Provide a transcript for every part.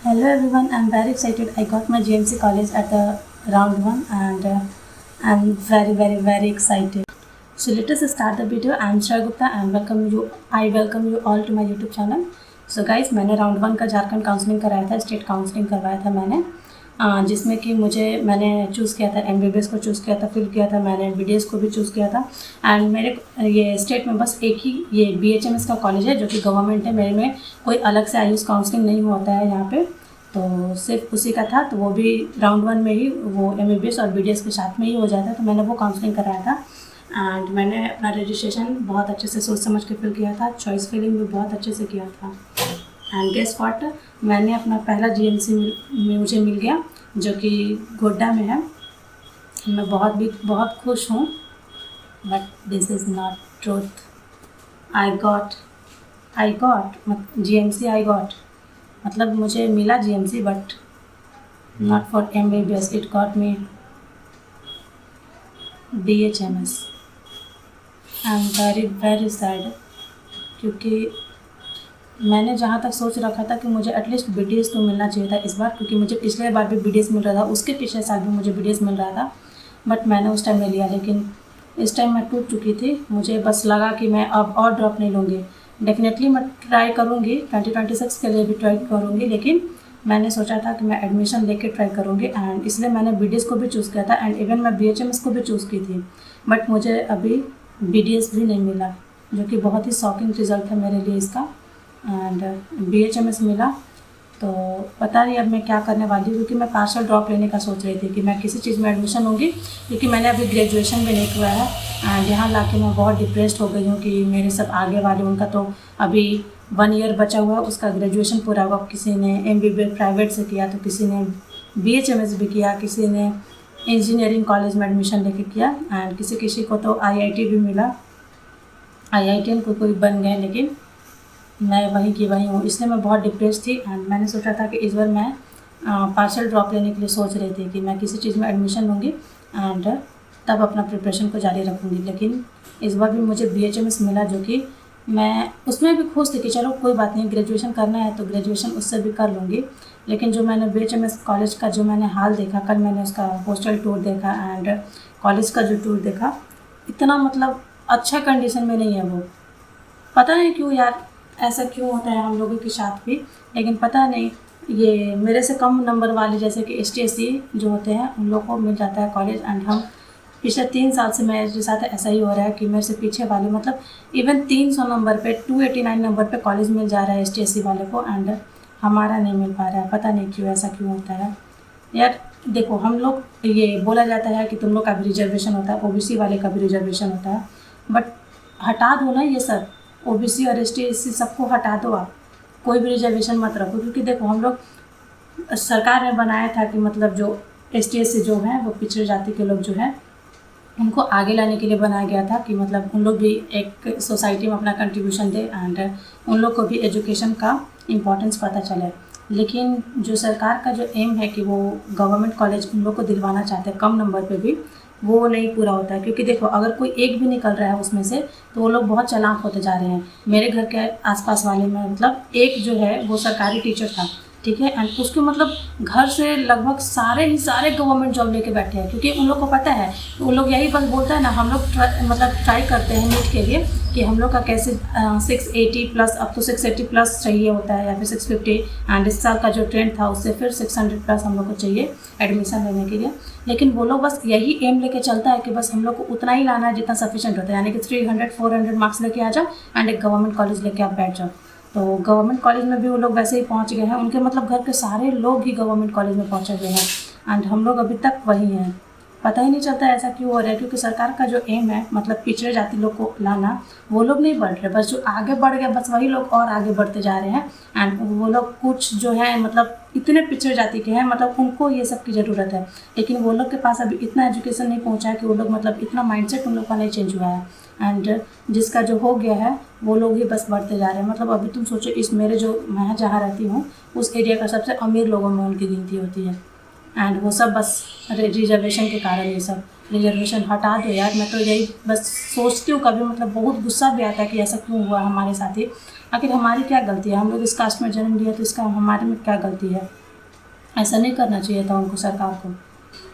Hello everyone, I'm very excited. I got my GMC college at the round one and I'm very excited. So let us start the video. I'm Shreya Gupta and I welcome you all to my YouTube channel. So guys, मैंने round one का Jharkhand counselling कराया था, state counselling करवाया था मैंने, जिसमें कि मैंने चूज़ किया था MBBS को चूज़ किया था, फिर किया था मैंने BDS को भी चूज़ किया था। एंड मेरे ये स्टेट में बस एक ही ये BHMS का कॉलेज है जो कि गवर्नमेंट है। मेरे में कोई अलग से आयुष काउंसलिंग नहीं होता है यहाँ पे, तो सिर्फ उसी का था। तो वो भी राउंड वन में ही वो MBBS और BDS के साथ में ही हो जाता है, तो मैंने वो काउंसलिंग कराया था। एंड मैंने अपना रजिस्ट्रेशन बहुत अच्छे से सोच समझ के फिल किया था, चॉइस फिलिंग भी बहुत अच्छे से किया था। एंड गेस व्हाट, मैंने अपना पहला GMC में मुझे मिल गया जो कि गोड्डा में है। मैं बहुत खुश हूँ, but this is not truth. I got GMC I got, मतलब मुझे मिला GMC but not for MBBS, it got me BHMS। I am very sad, क्योंकि मैंने जहाँ तक सोच रखा था कि मुझे एटलीस्ट BDS तो मिलना चाहिए था इस बार, क्योंकि मुझे पिछले बार भी BDS मिल रहा था, उसके पिछले साल भी मुझे BDS मिल रहा था, बट मैंने उस टाइम नहीं लिया। लेकिन इस टाइम मैं टूट चुकी थी, मुझे बस लगा कि मैं अब और ड्रॉप नहीं लूँगी। डेफिनेटली मैं ट्राई करूँगी, 2026 के लिए भी ट्राई करूँगी, लेकिन मैंने सोचा था कि मैं एडमिशन लेके ट्राई करूँगी। एंड इसलिए मैंने BDS को भी चूज़ किया था एंड इवन मैं BHMS को भी चूज़ की थी, बट मुझे अभी BDS भी नहीं मिला, जो कि बहुत ही शॉकिंग रिज़ल्ट है मेरे लिए इसका। एंड BHMS मिला, तो पता नहीं अब मैं क्या करने वाली हूँ, क्योंकि मैं पार्शियल ड्रॉप लेने का सोच रही थी कि मैं किसी चीज़ में एडमिशन लूँगी, क्योंकि मैंने अभी ग्रेजुएशन भी नहीं किया है। एंड यहाँ लाके मैं बहुत डिप्रेस्ड हो गई हूँ कि मेरे सब आगे वाले, उनका तो अभी 1 ईयर बचा हुआ है, उसका ग्रेजुएशन पूरा हुआ। किसी ने MBBS प्राइवेट से किया, तो किसी ने BHMS भी किया, किसी ने इंजीनियरिंग कॉलेज में एडमिशन लेके किया, एंड किसी को तो IIT भी मिला, IITian कोई बन गए, लेकिन मैं वहीं की वहीं हूँ। इसलिए मैं बहुत डिप्रेस थी एंड मैंने सोचा था कि इस बार मैं पार्शियल ड्रॉप लेने के लिए सोच रही थी कि मैं किसी चीज़ में एडमिशन लूँगी एंड तब अपना प्रिपरेशन को जारी रखूँगी। लेकिन इस बार भी मुझे BHMS मिला, जो कि मैं उसमें भी खुश थी कि चलो कोई बात नहीं, ग्रेजुएशन करना है तो ग्रेजुएशन उससे भी कर लूँगी। लेकिन जो मैंने BHMS कॉलेज का जो मैंने हाल देखा, कल मैंने उसका हॉस्टल टूर देखा एंड कॉलेज का जो टूर देखा, इतना मतलब अच्छा कंडीशन में नहीं है वो। पता नहीं क्यों यार, ऐसा क्यों होता है हम लोगों के साथ भी, लेकिन पता नहीं, ये मेरे से कम नंबर वाले जैसे कि ST/SC जो होते हैं उन लोगों को मिल जाता है कॉलेज। एंड हम पिछले 3 साल से मेरे साथ ऐसा ही हो रहा है कि मेरे से पीछे वाले, मतलब इवन 300 नंबर पे, 289 नंबर पे कॉलेज मिल जा रहा है ST/SC वाले को, एंड हमारा नहीं मिल पा रहा है। पता नहीं क्यों, ऐसा क्यों होता है यार। देखो, हम लोग, ये बोला जाता है कि तुम लोग का भी रिजर्वेशन होता है, OBC वाले का भी रिजर्वेशन होता है, बट हटा दो ना ये सब, OBC और ST/SC सबको हटा दो, आप कोई भी रिजर्वेशन मत रखो। क्योंकि देखो, हम लोग, सरकार ने बनाया था कि मतलब जो ST/SC जो है, वो पिछड़ी जाति के लोग जो हैं, उनको आगे लाने के लिए बनाया गया था कि मतलब उन लोग भी एक सोसाइटी में अपना कंट्रीब्यूशन दे एंड उन लोग को भी एजुकेशन का इम्पोर्टेंस पता चले। लेकिन जो सरकार का जो एम है कि वो गवर्नमेंट कॉलेज उन लोग को दिलवाना चाहते हैं कम नंबर पे भी, वो नहीं पूरा होता है। क्योंकि देखो, अगर कोई एक भी निकल रहा है उसमें से, तो वो लोग बहुत चालाक होते जा रहे हैं। मेरे घर के आसपास वाले में मतलब एक जो है वो सरकारी टीचर था, ठीक है, एंड उसके मतलब घर से लगभग सारे गवर्नमेंट जॉब लेके बैठे हैं। क्योंकि उन लोग को पता है, उन लोग यही बस बोलता है ना, हम लोग ट्राई करते हैं नीट के लिए कि हम लोग का कैसे 680 प्लस, अब तो 680 प्लस चाहिए होता है, या फिर 650, एंड इस साल का जो ट्रेंड था उससे फिर 600 प्लस हम लोग को चाहिए एडमिशन लेने के लिए। लेकिन वो लोग बस यही एम लेके चलता है कि बस हम लोग को उतना ही लाना है जितना सफिशिएंट होता है, यानी कि 300-400 मार्क्स लेके आ जाओ एंड एक गवर्नमेंट कॉलेज लेके आप बैठ जाओ। तो गवर्नमेंट कॉलेज में भी वो लोग वैसे ही पहुंच गए हैं, उनके मतलब घर के सारे लोग ही गवर्नमेंट कॉलेज में पहुंचे हुए हैं एंड हम लोग अभी तक वही हैं। पता ही नहीं चलता ऐसा क्यों हो रहा है, क्योंकि सरकार का जो एम है मतलब पिछड़े जाति लोग को लाना, वो लोग नहीं बढ़ रहे, बस जो आगे बढ़ गए बस वही लोग और आगे बढ़ते जा रहे हैं। एंड वो लोग कुछ जो है मतलब इतने पिछड़े जाति के हैं, मतलब उनको ये सब की ज़रूरत है, लेकिन वो लोग के पास अभी इतना एजुकेशन नहीं पहुँचा है कि वो लोग मतलब इतना माइंडसेट उन लोग का नहीं चेंज हुआ है। एंड जिसका जो हो गया है वो लोग ही बस बढ़ते जा रहे हैं। मतलब अभी तुम सोचो, इस मेरे जो मैं जहाँ रहती हूँ उस एरिया का सबसे अमीर लोगों में उनकी गिनती होती है, एंड वो सब बस रिजर्वेशन के कारण ये सब रिजर्वेशन हटा दो यार। मैं तो यही बस सोचती हूँ कभी, मतलब बहुत गुस्सा भी आता है कि ऐसा क्यों हुआ हमारे साथ ही। आखिर हमारी क्या गलती है? हम लोग इस कास्ट में जन्म लिया तो इसका हमारे में क्या गलती है? ऐसा नहीं करना चाहिए था उनको, सरकार को।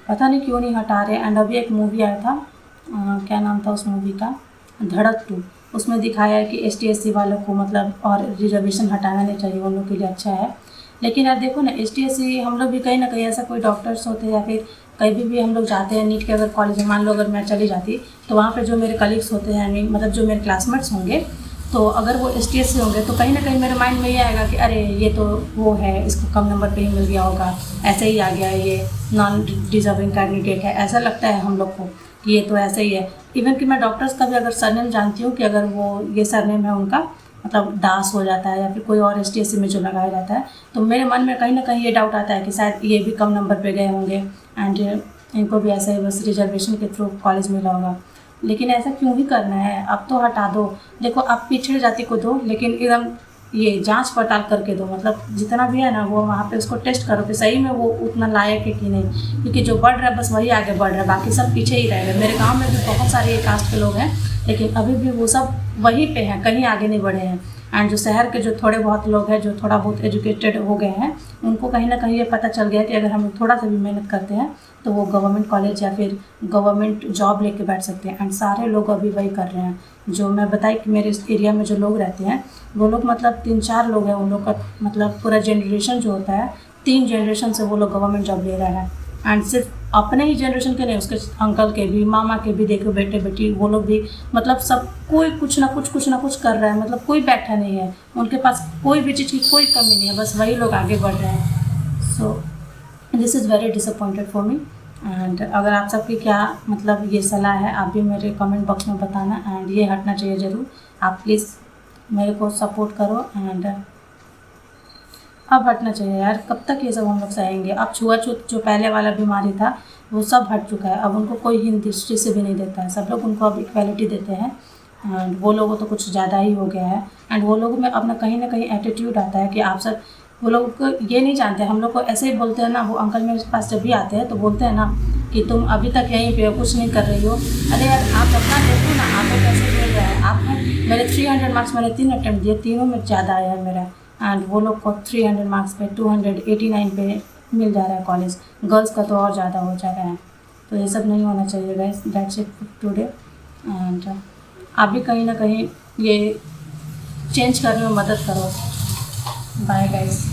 पता नहीं क्यों नहीं हटा रहे। एंड अभी एक मूवी आया था, क्या नाम था उस मूवी का, धड़क 2। उसमें दिखाया है कि ST SC वालों को मतलब और रिजर्वेशन हटाना नहीं चाहिए, उन लोग के लिए अच्छा है। लेकिन यार देखो ना, ST SC हम लोग भी कहीं ना कहीं ऐसा कोई डॉक्टर्स होते हैं या फिर कहीं भी हम लोग जाते हैं नीट के अगर कॉलेज में, मान लो अगर मैं चली जाती तो वहाँ पे जो मेरे कलीग्स होते हैं, यानी मतलब जो मेरे क्लासमेट्स होंगे, तो अगर वो ST SC होंगे तो कहीं ना कहीं मेरे माइंड में ये आएगा कि अरे ये तो वो है, इसको कम नंबर पे ही मिल गया होगा, ऐसे ही आ गया है, ये नॉन डिजर्विंग कैंडिडेट है, ऐसा लगता है हम लोग को कि ये तो ऐसे ही है। इवन कि मैं डॉक्टर्स का भी अगर सरनेम जानती हूँ कि अगर वो ये सरनेम है उनका, मतलब दास हो जाता है या फिर कोई और ST SC में जो लगाया जाता है, तो मेरे मन में कहीं ना कहीं ये डाउट आता है कि शायद ये भी कम नंबर पे गए होंगे एंड इनको भी ऐसा ही बस रिजर्वेशन के थ्रू कॉलेज मिला होगा। लेकिन ऐसा क्यों ही करना है? अब तो हटा दो। देखो, आप पिछड़ी जाति को दो, लेकिन एकदम ये जांच पड़ताल करके दो, मतलब जितना भी है ना वो वहाँ पे उसको टेस्ट करो कि सही में वो उतना लायक है कि नहीं। क्योंकि जो बढ़ रहा है बस वही आगे बढ़ रहा है, बाकी सब पीछे ही रह गए। मेरे गांव में भी बहुत सारे कास्ट के लोग हैं, लेकिन अभी भी वो सब वहीं पे हैं, कहीं आगे नहीं बढ़े हैं। एंड जो शहर के जो थोड़े बहुत लोग हैं, जो थोड़ा बहुत एजुकेटेड हो गए हैं, उनको कहीं ना कहीं ये पता चल गया कि अगर हम थोड़ा सा भी मेहनत करते हैं तो वो गवर्नमेंट कॉलेज या फिर गवर्नमेंट जॉब लेके बैठ सकते हैं। एंड सारे लोग अभी वही कर रहे हैं। जो मैं बताई कि मेरे इस एरिया में जो लोग रहते हैं, वो लोग मतलब 3-4 लोग हैं, उन लोग का मतलब पूरा जनरेशन जो होता है, 3 जनरेशन से वो लोग गवर्नमेंट जॉब ले रहे हैं। एंड सिर्फ अपने ही जनरेशन के नहीं, उसके अंकल के भी, मामा के भी, देखो बेटे बेटी, वो लोग भी, मतलब सब कोई कुछ ना कुछ कर रहा है। मतलब कोई बैठा नहीं है, उनके पास कोई भी चीज़ की कोई कमी नहीं है, बस वही लोग आगे बढ़ रहे हैं। So this is very disappointed for me. And अगर आप सबकी क्या मतलब ये सलाह है, आप भी मेरे कमेंट बॉक्स में बताना। एंड ये हटना चाहिए ज़रूर। आप प्लीज़ मेरे को सपोर्ट करो। एंड अब हटना चाहिए यार, कब तक ये सब हम लोग सहेंगे? अब छुआछूत जो पहले वाला बीमारी था वो सब हट चुका है। अब उनको कोई हीन दृष्टि से भी नहीं देता है, सब लोग उनको अब इक्वालिटी देते हैं। एंड वो लोगों तो कुछ ज़्यादा ही हो गया है। एंड वो लोगों में अपना कहीं ना कहीं एटीट्यूड आता है कि आप सब, वो लोग को ये नहीं जानते, हम लोग को ऐसे ही बोलते हैं ना। वो अंकल मेरे पास जब भी आते हैं तो बोलते हैं ना कि तुम अभी तक यहीं पे हो, कुछ नहीं कर रही हो। अरे यार आप अपना देखो ना, आपको कैसे मिल रहा है? आप मेरे 300 मार्क्स, मैंने 3 अटैम्प्ट दिए, तीनों में ज़्यादा आया है मेरा। एंड वो लोग को 300 मार्क्स पे 289 पे मिल जा रहा है कॉलेज। गर्ल्स का तो और ज़्यादा हो जा रहा है। तो ये सब नहीं होना चाहिए guys. That's it today. And आप भी कहीं ना कहीं ये चेंज करने में मदद करो। Bye guys.